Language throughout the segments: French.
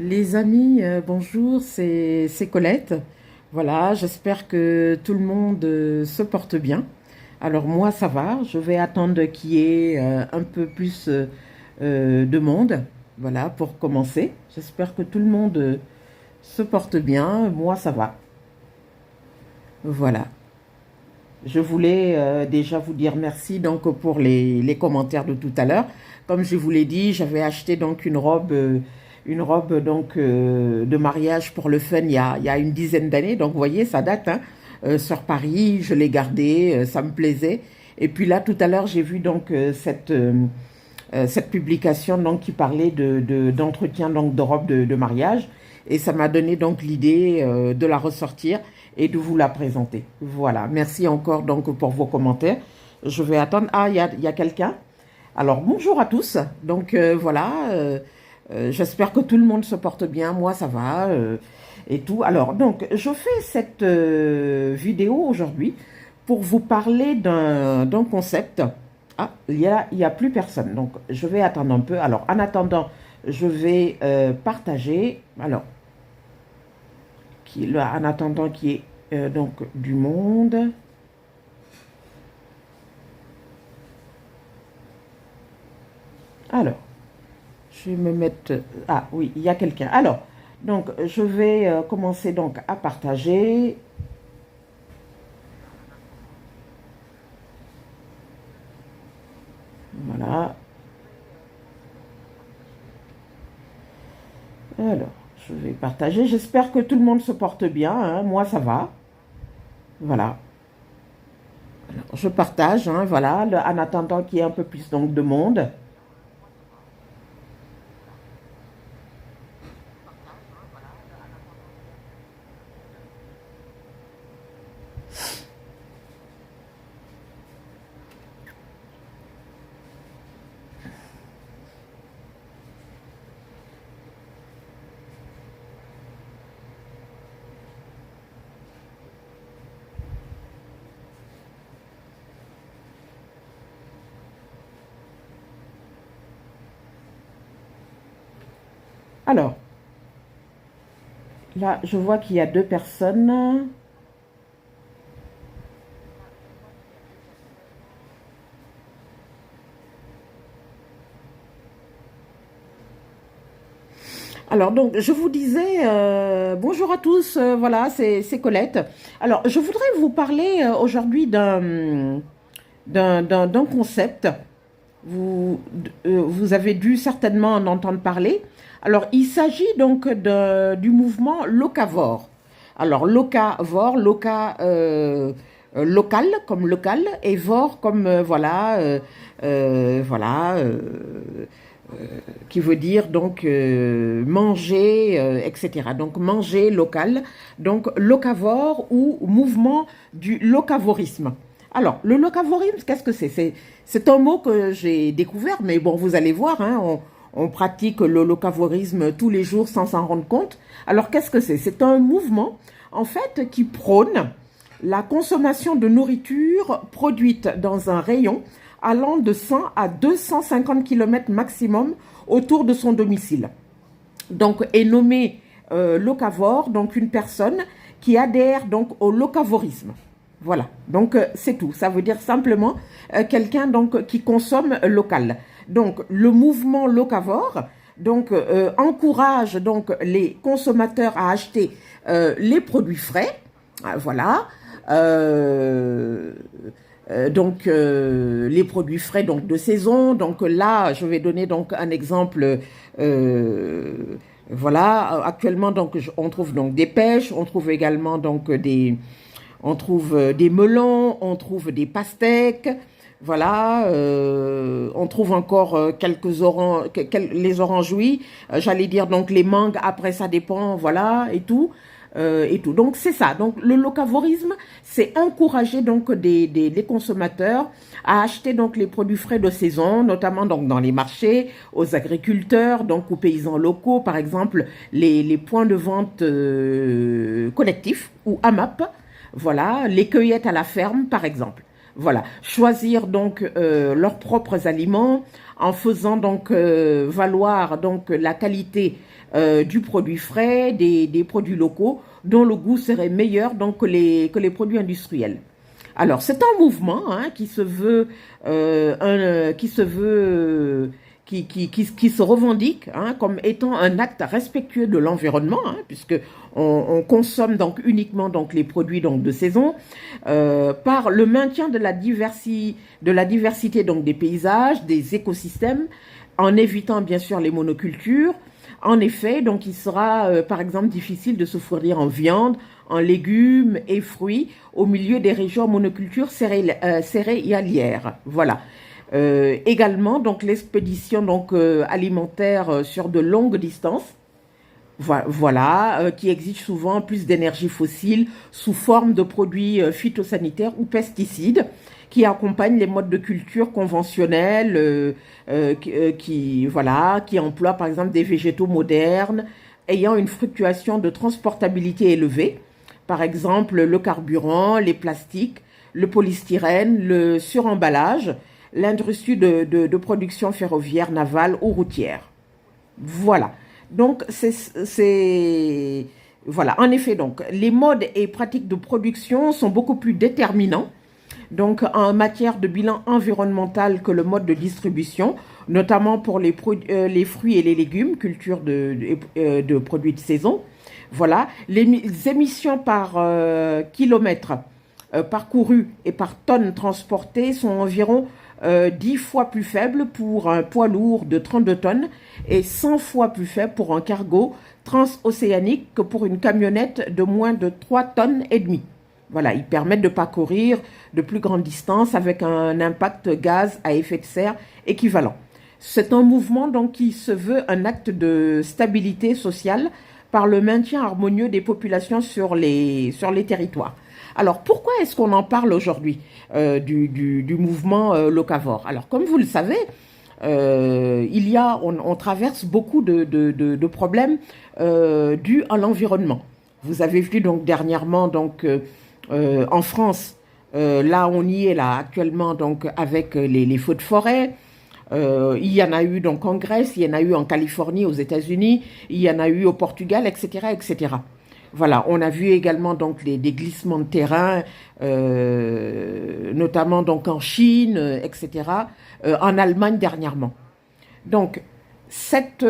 Les amis, bonjour, c'est Colette. Voilà, j'espère que tout le monde se porte bien. Alors moi, ça va, je vais attendre qu'il y ait un peu plus de monde, voilà, pour commencer. J'espère que tout le monde se porte bien. Moi, ça va. Voilà. Je voulais déjà vous dire merci donc pour les commentaires de tout à l'heure. Comme je vous l'ai dit, j'avais acheté donc une robe donc de mariage pour le fun il y a une dizaine d'années. Donc vous voyez, ça date hein, sur Paris. Je l'ai gardée, ça me plaisait. Et puis là, tout à l'heure, j'ai vu donc cette publication donc qui parlait d'entretien donc de robe de mariage et ça m'a donné donc l'idée de la ressortir et de vous la présenter. Voilà, merci encore donc pour vos commentaires. Je vais attendre. Ah, il y a quelqu'un. Alors bonjour à tous. Donc voilà, j'espère que tout le monde se porte bien. Moi ça va et tout. Alors donc je fais cette vidéo aujourd'hui pour vous parler d'un concept. Ah, il y a plus personne. Donc, je vais attendre un peu. Alors, en attendant, je vais partager. Alors, là, en attendant qu'il y ait donc du monde. Alors, je vais me mettre. Ah oui, il y a quelqu'un. Alors, donc, je vais commencer donc à partager. Voilà. Alors, je vais partager. J'espère que tout le monde se porte bien, hein. Moi, ça va. Voilà. Alors, je partage, hein, voilà, en attendant qu'il y ait un peu plus donc, de monde. Alors, là, je vois qu'il y a deux personnes. Alors, donc, je vous disais, bonjour à tous, voilà, c'est Colette. Alors, je voudrais vous parler aujourd'hui d'un concept. Vous avez dû certainement en entendre parler. Alors, il s'agit donc du mouvement locavore. Alors, locavore, local comme local, et vor comme voilà, qui veut dire donc manger, etc. Donc manger local, donc locavore ou mouvement du locavorisme. Alors, le locavorisme, qu'est-ce que c'est? C'est un mot que j'ai découvert, mais bon, vous allez voir, hein, on pratique le locavorisme tous les jours sans s'en rendre compte. Alors, qu'est-ce que c'est? C'est un mouvement, en fait, qui prône la consommation de nourriture produite dans un rayon allant de 100 à 250 km maximum autour de son domicile. Donc, est nommé locavore, donc une personne qui adhère donc au locavorisme. Voilà, donc c'est tout. Ça veut dire simplement quelqu'un donc qui consomme local. Donc le mouvement locavore donc encourage donc les consommateurs à acheter les produits frais. Voilà. Euh, les produits frais donc de saison. Donc là, je vais donner donc un exemple. Euh, voilà, actuellement donc on trouve donc des pêches, on trouve également donc on trouve des melons, on trouve des pastèques, voilà, on trouve encore les oranges, oui, j'allais dire donc les mangues, après ça dépend, voilà, et tout. Et tout. Donc c'est ça. Donc le locavorisme, c'est encourager donc des consommateurs à acheter donc les produits frais de saison, notamment donc dans les marchés, aux agriculteurs, donc aux paysans locaux, par exemple les points de vente collectifs ou AMAP, voilà, les cueillettes à la ferme par exemple. Voilà, choisir donc leurs propres aliments en faisant donc valoir donc la qualité du produit frais, des produits locaux dont le goût serait meilleur donc que les produits industriels. Alors, c'est un mouvement hein, qui se veut, qui se veut, qui se revendique hein, comme étant un acte respectueux de l'environnement, hein, puisque on consomme donc uniquement donc les produits donc de saison, par le maintien de la diversité donc des paysages, des écosystèmes, en évitant bien sûr les monocultures. En effet, donc il sera par exemple difficile de se fournir en viande, en légumes et fruits au milieu des régions monocultures céréalières. Voilà. Également, donc l'expédition donc alimentaire sur de longues distances, voilà, qui exige souvent plus d'énergie fossile sous forme de produits phytosanitaires ou pesticides qui accompagnent les modes de culture conventionnels, voilà, qui emploient par exemple des végétaux modernes ayant une fluctuation de transportabilité élevée, par exemple le carburant, les plastiques, le polystyrène, le suremballage, l'industrie de production ferroviaire, navale ou routière. Voilà. Donc, voilà. En effet, donc, les modes et pratiques de production sont beaucoup plus déterminants, donc, en matière de bilan environnemental que le mode de distribution, notamment pour les fruits et les légumes, culture de produits de saison. Voilà. Les émissions par kilomètre parcouru et par tonne transportée sont environ 10 fois plus faible pour un poids lourd de 32 tonnes et 100 fois plus faible pour un cargo transocéanique que pour une camionnette de moins de 3 tonnes et demie. Voilà, ils permettent de parcourir de plus grandes distances avec un impact gaz à effet de serre équivalent. C'est un mouvement donc qui se veut un acte de stabilité sociale par le maintien harmonieux des populations sur les territoires. Alors, pourquoi est-ce qu'on en parle aujourd'hui du mouvement locavore? Alors, comme vous le savez, on traverse beaucoup de problèmes dus à l'environnement. Vous avez vu donc dernièrement donc en France, là on y est là actuellement donc avec les feux de forêt. Il y en a eu donc en Grèce, il y en a eu en Californie, aux États-Unis, il y en a eu au Portugal, etc., etc. Voilà, on a vu également donc des glissements de terrain, notamment donc en Chine, etc., en Allemagne dernièrement. Donc, cette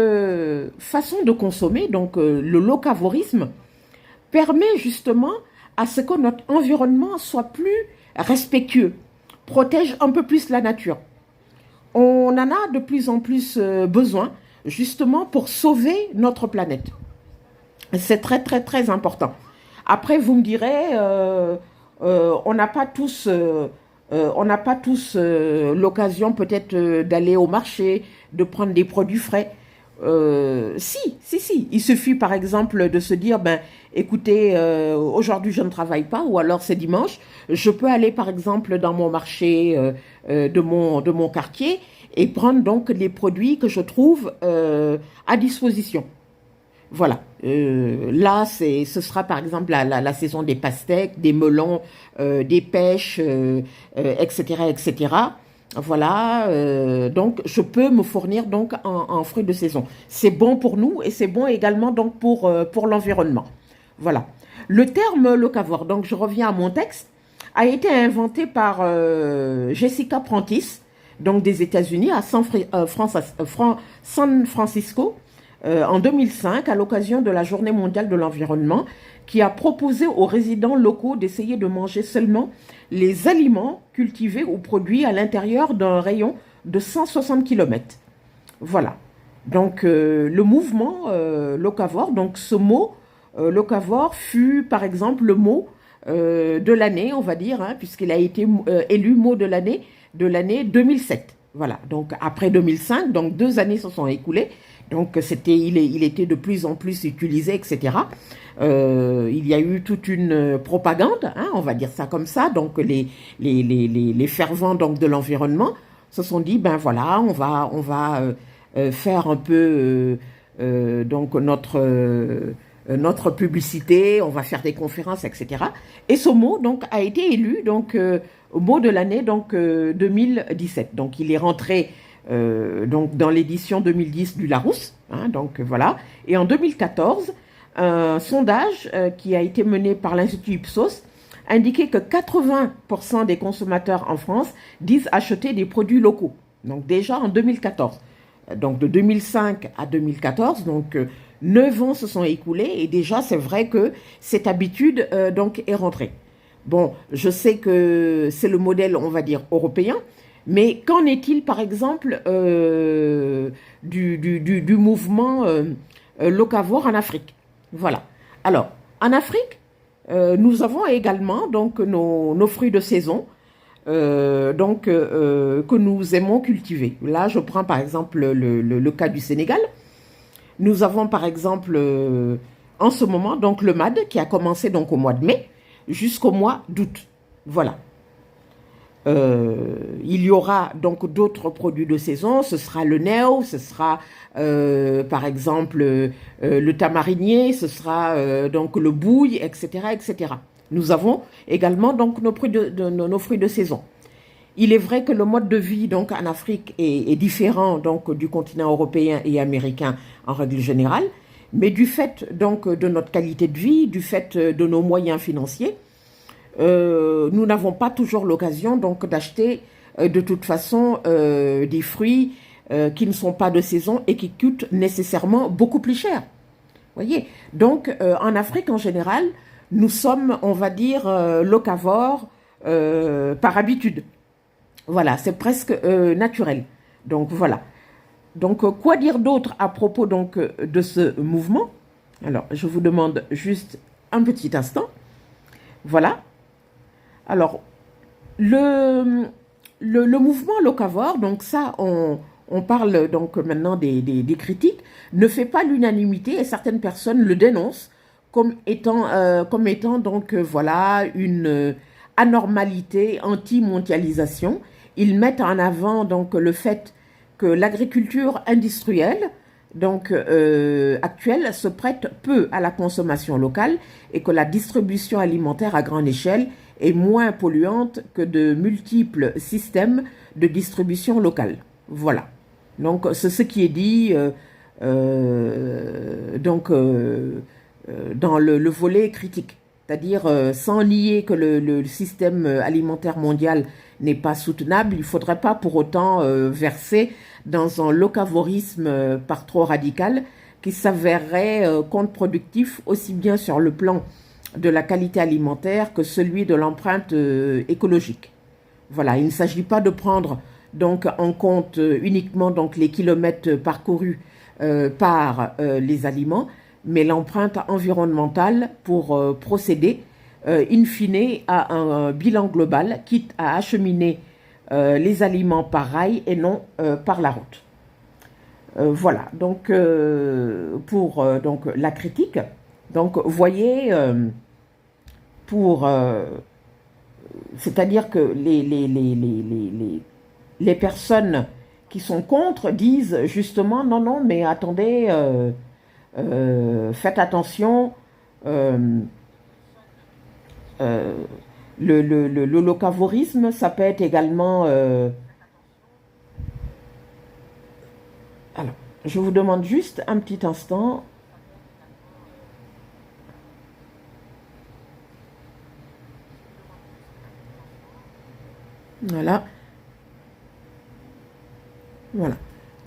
façon de consommer, donc le locavorisme, permet justement à ce que notre environnement soit plus respectueux, protège un peu plus la nature. On en a de plus en plus besoin, justement pour sauver notre planète. C'est très, très, très important. Après, vous me direz, on n'a pas tous, l'occasion peut-être d'aller au marché, de prendre des produits frais. Si. Il suffit par exemple de se dire, ben, écoutez, aujourd'hui je ne travaille pas, ou alors c'est dimanche, je peux aller par exemple dans mon marché de mon quartier et prendre donc les produits que je trouve à disposition. Voilà. Là, ce sera par exemple la saison des pastèques, des melons, des pêches, etc., etc. Voilà. Donc, je peux me fournir donc en fruits de saison. C'est bon pour nous et c'est bon également donc pour l'environnement. Voilà. Le terme locavore, donc je reviens à mon texte, a été inventé par Jessica Prentice, donc des États-Unis, à San Francisco, en 2005, à l'occasion de la Journée mondiale de l'environnement, qui a proposé aux résidents locaux d'essayer de manger seulement les aliments cultivés ou produits à l'intérieur d'un rayon de 160 km. Voilà. Donc, le mouvement locavore, donc ce mot locavore fut, par exemple, le mot de l'année, on va dire, hein, puisqu'il a été élu mot de l'année 2007. Voilà. Donc, après 2005, donc 2 années se sont écoulées. Donc, il était de plus en plus utilisé, etc. Il y a eu toute une propagande, hein, on va dire ça comme ça. Donc, les fervents donc, de l'environnement se sont dit, ben voilà, on va faire un peu donc notre publicité, on va faire des conférences, etc. Et ce mot donc a été élu donc au mot de l'année donc 2017. Donc il est rentré donc dans l'édition 2010 du Larousse, hein, donc voilà. Et en 2014, un sondage qui a été mené par l'Institut Ipsos indiquait que 80% des consommateurs en France disent acheter des produits locaux. Donc déjà en 2014. Donc de 2005 à 2014, donc 9 ans se sont écoulés et déjà c'est vrai que cette habitude donc est rentrée. Bon, je sais que c'est le modèle, on va dire, européen, mais qu'en est-il par exemple du mouvement locavore en Afrique? Voilà. Alors, en Afrique, nous avons également donc nos fruits de saison que nous aimons cultiver. Là, je prends par exemple le cas du Sénégal. Nous avons par exemple en ce moment donc le MAD qui a commencé donc au mois de mai jusqu'au mois d'août. Voilà. Il y aura donc d'autres produits de saison, ce sera le neo, ce sera par exemple le tamarinier, ce sera donc le bouille, etc., etc. Nous avons également donc nos fruits de saison. Il est vrai que le mode de vie donc en Afrique est différent donc du continent européen et américain en règle générale, mais du fait donc de notre qualité de vie, du fait de nos moyens financiers, nous n'avons pas toujours l'occasion donc d'acheter de toute façon des fruits qui ne sont pas de saison et qui coûtent nécessairement beaucoup plus cher. Voyez. Donc en Afrique en général, nous sommes, on va dire, locavores par habitude. Voilà, c'est presque naturel. Donc voilà. Donc quoi dire d'autre à propos donc de ce mouvement? Alors je vous demande juste un petit instant. Voilà. Alors le mouvement locavore, donc ça on parle donc maintenant des critiques, ne fait pas l'unanimité et certaines personnes le dénoncent comme étant donc voilà une anormalité anti-mondialisation. Ils mettent en avant donc le fait que l'agriculture industrielle donc actuelle se prête peu à la consommation locale et que la distribution alimentaire à grande échelle est moins polluante que de multiples systèmes de distribution locale. Voilà. Donc c'est ce qui est dit dans le volet critique. C'est-à-dire, sans nier que le système alimentaire mondial n'est pas soutenable, il ne faudrait pas pour autant verser dans un locavorisme par trop radical qui s'avérerait contre-productif aussi bien sur le plan de la qualité alimentaire que celui de l'empreinte écologique. Voilà, il ne s'agit pas de prendre donc en compte uniquement donc les kilomètres parcourus par les aliments, mais l'empreinte environnementale pour procéder in fine à un bilan global, quitte à acheminer les aliments par rail et non par la route. Voilà, donc pour donc, la critique, donc voyez, c'est-à-dire que les personnes qui sont contre disent justement non, non, mais attendez, faites attention, le locavorisme, ça peut être également... Alors, je vous demande juste un petit instant. Voilà. Voilà.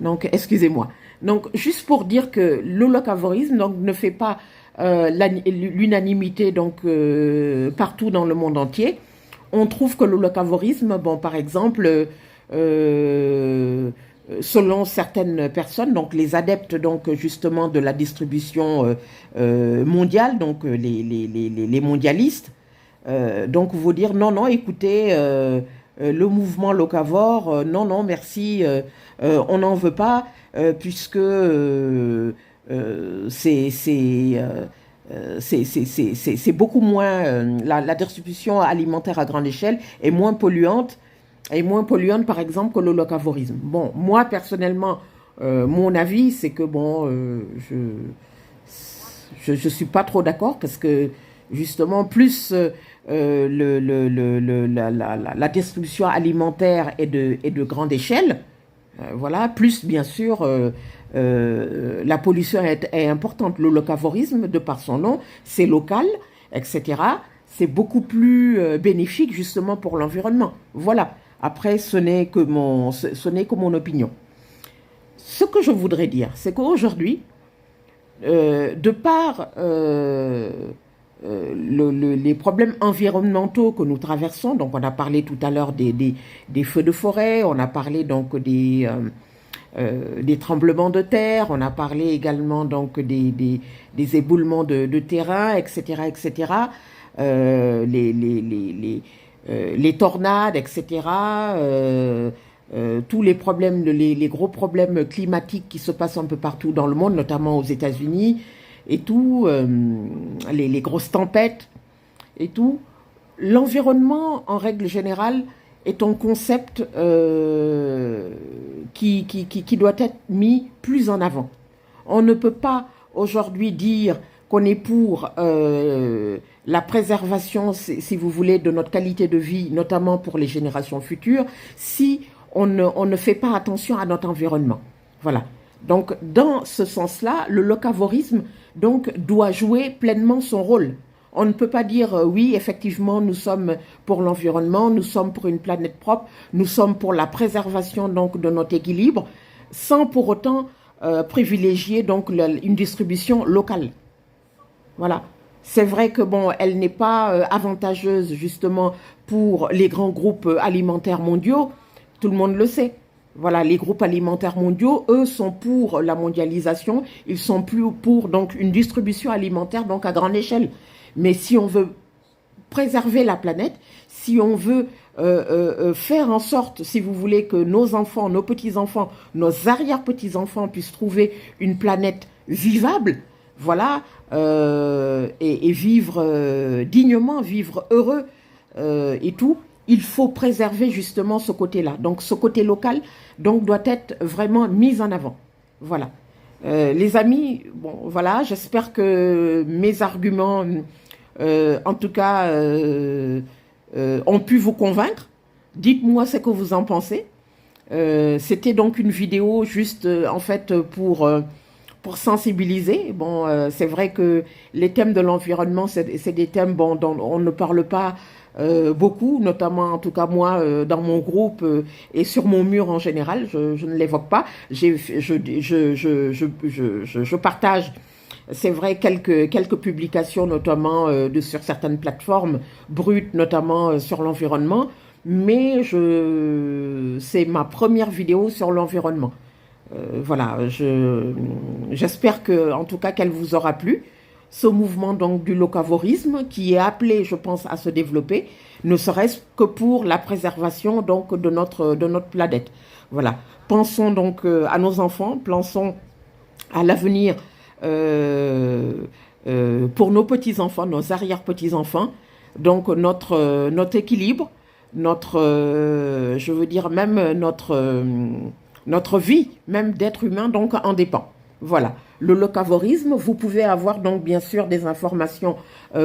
Donc, excusez-moi. Donc, juste pour dire que le locavorisme donc, ne fait pas l'unanimité donc partout dans le monde entier. On trouve que le locavorisme, bon, par exemple, selon certaines personnes, donc les adeptes donc justement de la distribution mondiale, donc les mondialistes, donc vous dire non, non, écoutez, le mouvement locavore, non, non, merci, on n'en veut pas, puisque c'est beaucoup moins, la distribution alimentaire à grande échelle est moins polluante, par exemple, que le locavorisme. Bon, moi, personnellement, mon avis, c'est que, bon, je ne suis pas trop d'accord parce que justement, plus la distribution alimentaire est de grande échelle, voilà, plus bien sûr la pollution est importante. Le locavorisme, de par son nom, c'est local, etc. C'est beaucoup plus bénéfique justement pour l'environnement. Voilà. Après, ce n'est que mon opinion. Ce que je voudrais dire, c'est qu'aujourd'hui, de par les problèmes environnementaux que nous traversons, donc on a parlé tout à l'heure des feux de forêt, on a parlé donc des tremblements de terre, on a parlé également donc des éboulements de terrain, etc., etc., les tornades, etc., tous les problèmes, les gros problèmes climatiques qui se passent un peu partout dans le monde, notamment aux États-Unis, et tout, les grosses tempêtes, et tout. L'environnement, en règle générale, est un concept qui doit être mis plus en avant. On ne peut pas aujourd'hui dire qu'on est pour la préservation, si vous voulez, de notre qualité de vie, notamment pour les générations futures, si on ne fait pas attention à notre environnement. Voilà. Donc, dans ce sens-là, le locavorisme donc, doit jouer pleinement son rôle. On ne peut pas dire oui, effectivement, nous sommes pour l'environnement, nous sommes pour une planète propre, nous sommes pour la préservation donc de notre équilibre, sans pour autant privilégier donc une distribution locale. Voilà. C'est vrai que bon, elle n'est pas avantageuse justement pour les grands groupes alimentaires mondiaux. Tout le monde le sait. Voilà, les groupes alimentaires mondiaux, eux, sont pour la mondialisation. Ils sont plus pour donc une distribution alimentaire donc à grande échelle. Mais si on veut préserver la planète, si on veut faire en sorte, si vous voulez, que nos enfants, nos petits-enfants, nos arrière-petits-enfants puissent trouver une planète vivable, voilà, et vivre dignement, vivre heureux et tout, il faut préserver justement ce côté-là. Donc ce côté local donc, doit être vraiment mis en avant. Voilà. Les amis, bon, voilà, j'espère que mes arguments, en tout cas, ont pu vous convaincre. Dites-moi ce que vous en pensez. C'était donc une vidéo juste, en fait, pour sensibiliser. Bon, c'est vrai que les thèmes de l'environnement, c'est des thèmes bon, dont on ne parle pas beaucoup, notamment en tout cas moi dans mon groupe et sur mon mur en général, je ne l'évoque pas. Je partage, c'est vrai, quelques publications, notamment sur certaines plateformes brutes, notamment sur l'environnement, mais c'est ma première vidéo sur l'environnement. Voilà, j'espère que, en tout cas, qu'elle vous aura plu. Ce mouvement donc du locavorisme qui est appelé, je pense, à se développer, ne serait-ce que pour la préservation donc de notre planète. Voilà. Pensons donc à nos enfants, pensons à l'avenir pour nos petits-enfants, nos arrière-petits-enfants, donc notre équilibre, je veux dire même notre vie, même d'être humain, donc en dépend. Voilà. Le locavorisme, vous pouvez avoir donc bien sûr des informations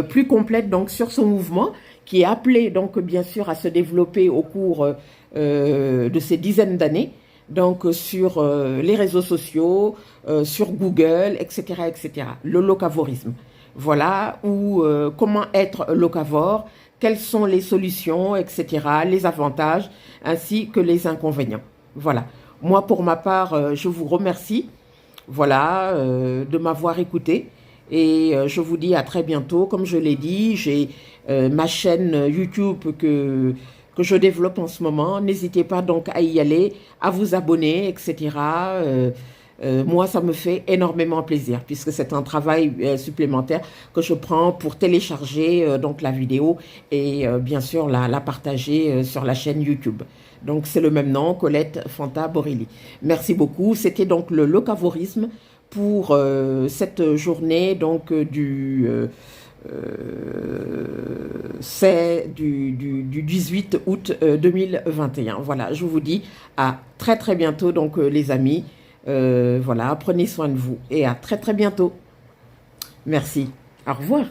plus complètes donc sur ce mouvement qui est appelé donc bien sûr à se développer au cours de ces dizaines d'années, donc sur les réseaux sociaux, sur Google, etc., etc. Le locavorisme. Voilà, ou comment être locavore, quelles sont les solutions, etc., les avantages ainsi que les inconvénients. Voilà. Moi, pour ma part, je vous remercie. Voilà, de m'avoir écouté et je vous dis à très bientôt. Comme je l'ai dit, j'ai ma chaîne YouTube que je développe en ce moment. N'hésitez pas donc à y aller, à vous abonner, etc. Moi, ça me fait énormément plaisir puisque c'est un travail supplémentaire que je prends pour télécharger donc la vidéo et bien sûr la partager sur la chaîne YouTube. Donc c'est le même nom, Colette Fanta Borelli. Merci beaucoup. C'était donc le locavorisme pour cette journée donc c'est du 18 août 2021. Voilà, je vous dis à très très bientôt donc les amis. Voilà, prenez soin de vous et à très très bientôt. Merci. Au revoir.